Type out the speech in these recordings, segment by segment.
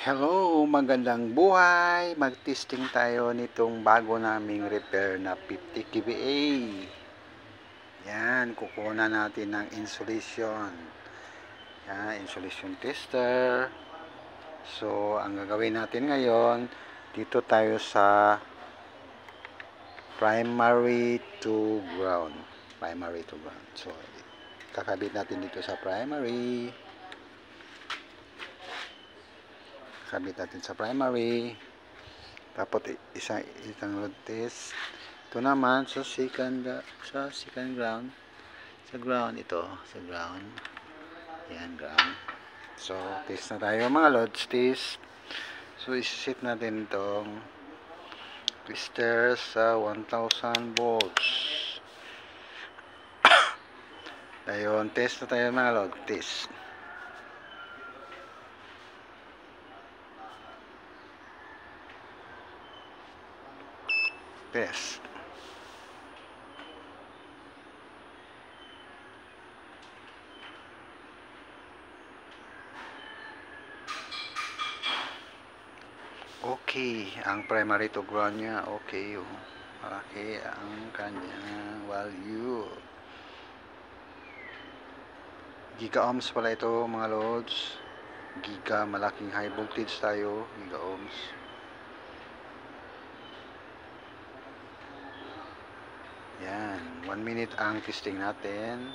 Hello, magandang buhay! Mag-testing tayo nitong bago naming repair na 50 kVA. Yan, kukuha natin ng insulation. Yan, insulation tester. So, ang gagawin natin ngayon, dito tayo sa primary to ground. Primary to ground. So, kakabit natin dito sa primary. Kabit natin sa primary, tapos isang load test. Ito naman sa second ground, sa ground yan, ground. So test na tayo mga loads test. So isi-set natin itong tester sa 1000 volts. Ayun, test na tayo mga load test. Test. Okay, ang primary to ground niya, okay. Malaki ang kanyang value. Giga ohms pala ito mga loads. Giga, malaking high voltage tayo, giga ohms. Yan, 1 minute ang testing natin.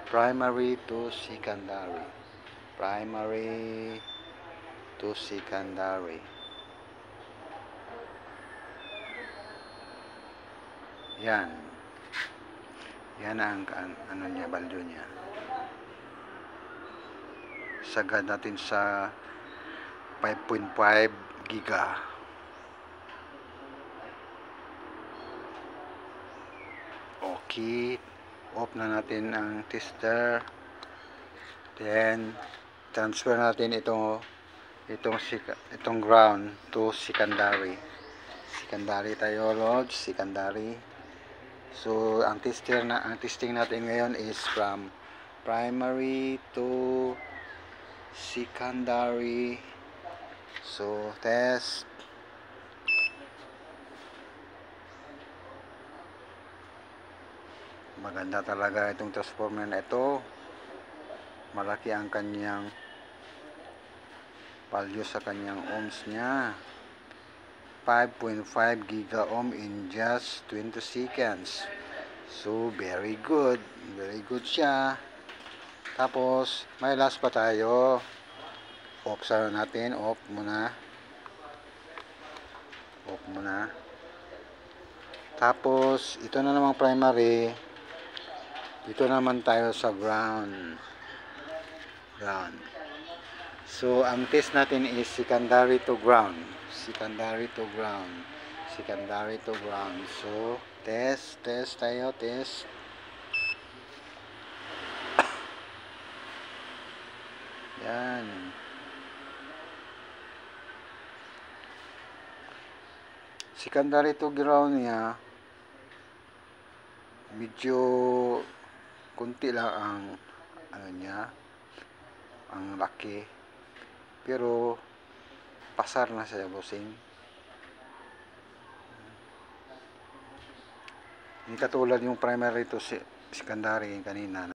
Primary to secondary. Primary to secondary. Yan. Yan ang ano niya, value niya. Sagad natin sa 5.5 giga. Okay, off na natin ang tester. Then transfer natin itong ground to secondary. Secondary tayo loads, secondary. So ang testing natin ngayon is from primary to secondary. So test. Maganda talaga itong transformer na ito. Malaki ang kanyang value sa kanyang ohms niya. 5.5 giga ohm in just 20 seconds. So very good. Very good siya. Tapos may last pa tayo. Off sana natin. Off muna. Off muna. Tapos ito na namang primary. Dito naman tayo sa ground. So ang test natin is secondary to ground. Secondary to ground. So test tayo, test. Yan. Secondary to ground niya, medyo kunti lang ang ano niya, ang laki, pero pasar na siya, bossing. Hindi katulad yung primary to secondary kanina.